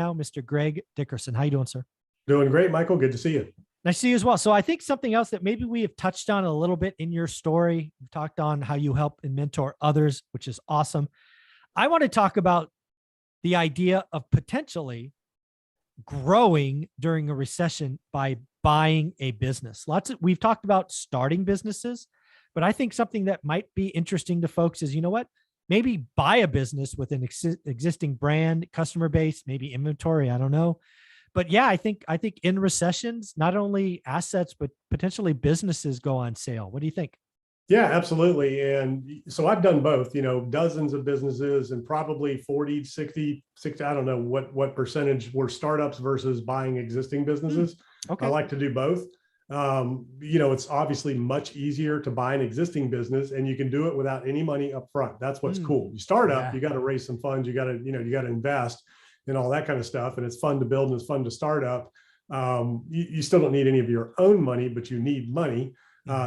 now, Mr. Greg Dickerson. How you doing, sir? Doing great, Michael. Good to see you. Nice to see you as well. So I think something else that maybe we have touched on a little bit in your story, we've talked on how you help and mentor others, which is awesome. I want to talk about the idea of potentially growing during a recession by buying a business. We've talked about starting businesses, but I think something that might be interesting to folks is, you know what, maybe buy a business with an existing brand, customer base, maybe inventory. I don't know. But yeah, I think in recessions, not only assets, but potentially businesses go on sale. What do you think? Yeah, absolutely. And so I've done both, dozens of businesses and probably 40, 60, I don't know what percentage were startups versus buying existing businesses. Okay. I like to do both. It's obviously much easier to buy an existing business and you can do it without any money up front. That's what's cool. You start up, you got to raise some funds, you got to invest and all that kind of stuff. And it's fun to build and it's fun to start up. You still don't need any of your own money, but you need money.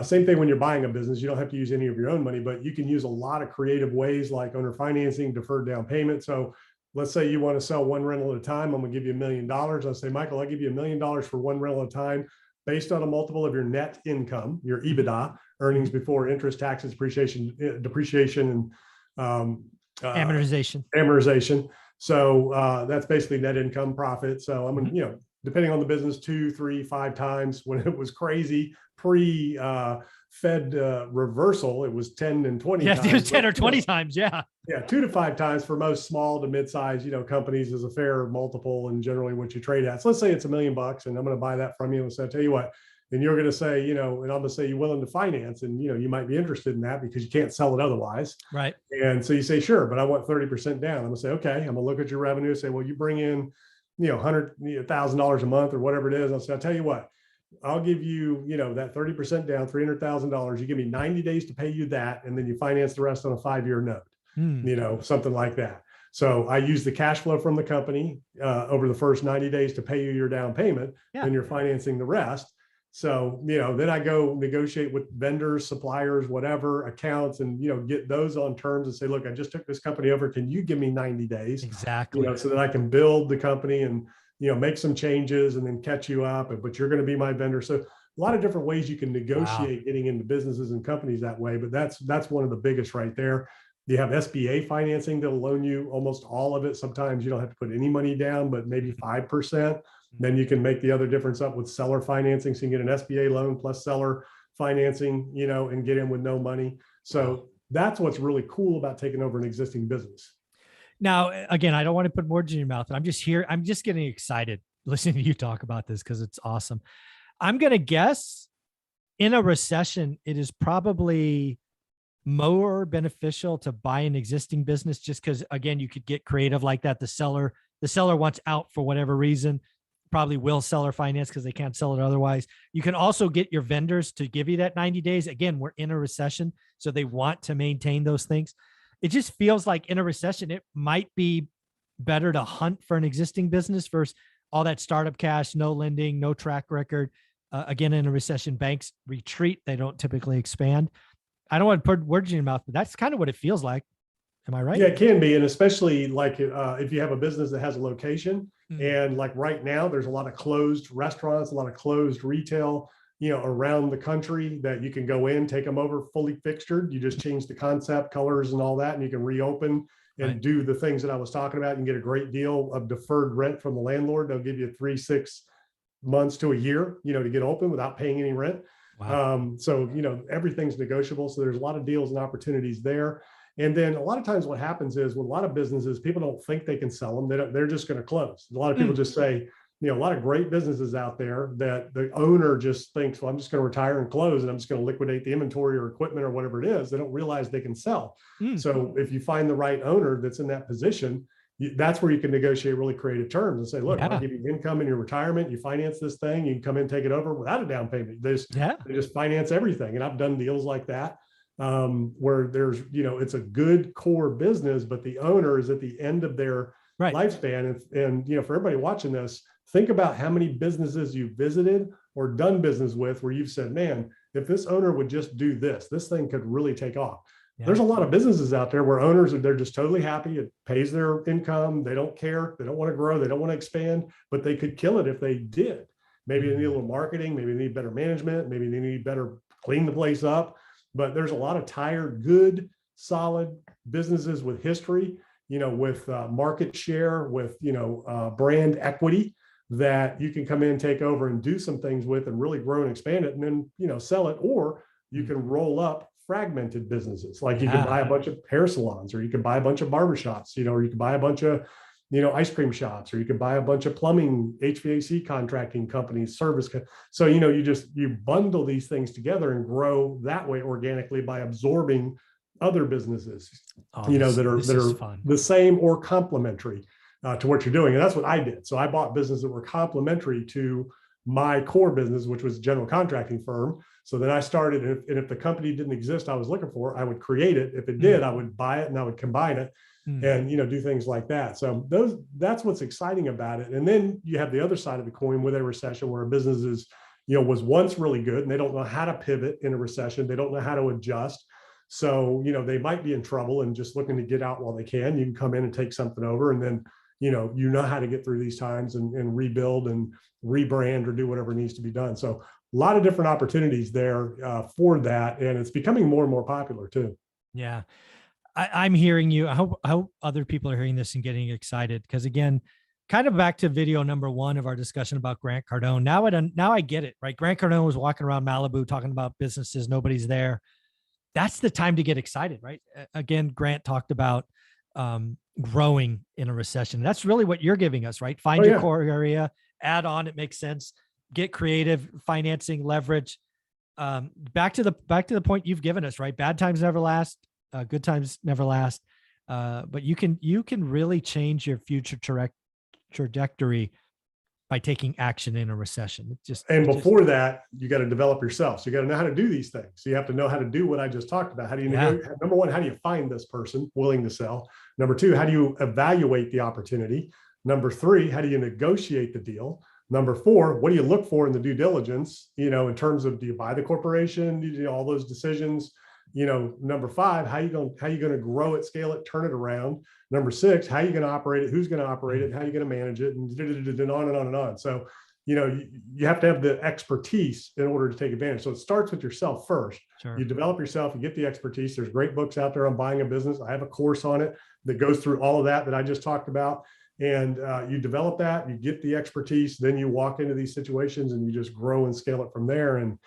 Same thing when you're buying a business, you don't have to use any of your own money, but you can use a lot of creative ways like owner financing, deferred down payment. So let's say you want to sell one rental at a time. I'm going to give you $1 million. I'll say, Michael, I'll give you $1 million for one rental at a time based on a multiple of your net income, your EBITDA, earnings before interest, taxes, depreciation, and amortization. So that's basically net income profit. So I'm going to, depending on the business, 2, 3, 5 times. When it was crazy pre-Fed reversal, it was 10 and 20 times. Yeah, it was 10 or 20 times. Yeah. Yeah, 2 to 5 times for most small to mid-size, companies is a fair multiple and generally what you trade at. So let's say it's $1 million and I'm going to buy that from you. And so I tell you what, and you're going to say, and I'm going to say you're willing to finance and, you might be interested in that because you can't sell it otherwise. Right. And so you say, sure, but I want 30% down. I'm going to say, okay, I'm going to look at your revenue and say, well, you bring in, $100,000 a month or whatever it is. I'll say, I'll tell you what, I'll give you, that 30% down, $300,000. You give me 90 days to pay you that. And then you finance the rest on a 5-year note, something like that. So I use the cash flow from the company over the first 90 days to pay you your down payment. And you're financing the rest. So, then I go negotiate with vendors, suppliers, whatever accounts, and, get those on terms and say, look, I just took this company over. Can you give me 90 days? Exactly. So that I can build the company and, make some changes and then catch you up, but you're going to be my vendor. So a lot of different ways you can negotiate getting into businesses and companies that way. But that's one of the biggest right there. You have SBA financing that'll loan you almost all of it. Sometimes you don't have to put any money down, but maybe 5%. Then you can make the other difference up with seller financing. So you can get an SBA loan plus seller financing, and get in with no money. So that's what's really cool about taking over an existing business. Now, again, I don't want to put words in your mouth. I'm just getting excited listening to you talk about this because it's awesome. I'm going to guess in a recession, it is probably more beneficial to buy an existing business just because, again, you could get creative like that. The seller wants out for whatever reason, probably will seller finance because they can't sell it otherwise. You can also get your vendors to give you that 90 days. Again, we're in a recession, so they want to maintain those things. It just feels like in a recession, it might be better to hunt for an existing business versus all that startup cash, no lending, no track record. Again, in a recession, banks retreat. They don't typically expand. I don't want to put words in your mouth, but that's kind of what it feels like. Am I right? Yeah, it can be. And especially like if you have a business that has a location and like right now, there's a lot of closed restaurants, a lot of closed retail, around the country that you can go in, take them over fully fixtured. You just change the concept, colors and all that, and you can reopen and do the things that I was talking about and get a great deal of deferred rent from the landlord. They'll give you 3, 6 months to a year, to get open without paying any rent. Wow. So, everything's negotiable. So there's a lot of deals and opportunities there. And then a lot of times what happens is with a lot of businesses, people don't think they can sell them. They're just going to close. A lot of people just say, a lot of great businesses out there that the owner just thinks, well, I'm just going to retire and close and I'm just going to liquidate the inventory or equipment or whatever it is. They don't realize they can sell. So if you find the right owner that's in that position, that's where you can negotiate really creative terms and say, look, I'll give you income in your retirement. You finance this thing, you can come in and take it over without a down payment. They just finance everything. And I've done deals like that where there's, it's a good core business, but the owner is at the end of their lifespan. And, for everybody watching this, think about how many businesses you've visited or done business with where you've said, man, if this owner would just do this, this thing could really take off. There's a lot of businesses out there where owners are, they're just totally happy. It pays their income. They don't care. They don't want to grow. They don't want to expand, but they could kill it if they did. Maybe they need a little marketing. Maybe they need better management. Maybe they need better clean the place up. But there's a lot of tired, good, solid businesses with history, with market share, with, brand equity that you can come in, take over and do some things with and really grow and expand it and then, sell it. Or you can roll up fragmented businesses. Like you can buy a bunch of hair salons, or you can buy a bunch of barbershops, or you can buy a bunch of, ice cream shops, or you can buy a bunch of plumbing, HVAC contracting companies, service. So, you bundle these things together and grow that way organically by absorbing other businesses, that are the same or complementary to what you're doing. And that's what I did. So I bought businesses that were complementary to my core business, which was a general contracting firm. So then I started, and if the company didn't exist I was looking for, I would create it. If it did, I would buy it and I would combine it and, do things like that. So that's what's exciting about it. And then you have the other side of the coin with a recession where a business is, was once really good and they don't know how to pivot in a recession. They don't know how to adjust. So, they might be in trouble and just looking to get out while they can. You can come in and take something over, and then, how to get through these times and rebuild and rebrand or do whatever needs to be done. So a lot of different opportunities there for that. And it's becoming more and more popular too. Yeah. I'm hearing you. I hope other people are hearing this and getting excited. Because again, kind of back to video number 1 of our discussion about Grant Cardone. Now I get it, right? Grant Cardone was walking around Malibu talking about businesses. Nobody's there. That's the time to get excited, right? Again, Grant talked about growing in a recession. That's really what you're giving us, right? Find your core area, add on. It makes sense. Get creative, financing, leverage. Back to the point you've given us, right? Bad times never last. Good times never last. But you can really change your future trajectory by taking action in a recession. Before that, you got to develop yourself. So you got to know how to do these things. So you have to know how to do what I just talked about. How do you number one, how do you find this person willing to sell? Number 2, how do you evaluate the opportunity? Number 3, how do you negotiate the deal? Number 4, what do you look for in the due diligence? In terms of, do you buy the corporation? Do you do all those decisions? Number 5, how you going to grow it, scale it, turn it around? Number 6, how are you going to operate it? Who's going to operate it? How are you going to manage it? And on and on and on. So, you have to have the expertise in order to take advantage. So it starts with yourself first. Sure. You develop yourself, you get the expertise. There's great books out there on buying a business. I have a course on it that goes through all of that I just talked about. And you develop that, you get the expertise, then you walk into these situations and you just grow and scale it from there. And,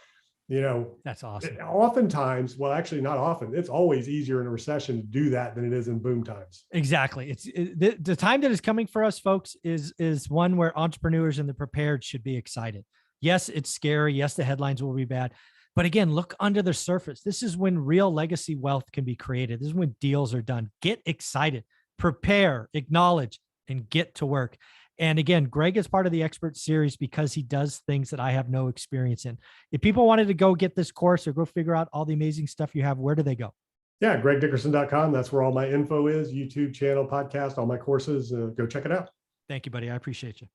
that's awesome. Oftentimes, well, actually not often, it's always easier in a recession to do that than it is in boom times. Exactly. The time that is coming for us, folks, is one where entrepreneurs and the prepared should be excited. Yes, it's scary. Yes, the headlines will be bad. But again, look under the surface. This is when real legacy wealth can be created. This is when deals are done. Get excited, prepare, acknowledge, and get to work. And again, Greg is part of the expert series because he does things that I have no experience in. If people wanted to go get this course or go figure out all the amazing stuff you have, where do they go? Yeah, gregdickerson.com. That's where all my info is. YouTube channel, podcast, all my courses. Go check it out. Thank you, buddy. I appreciate you.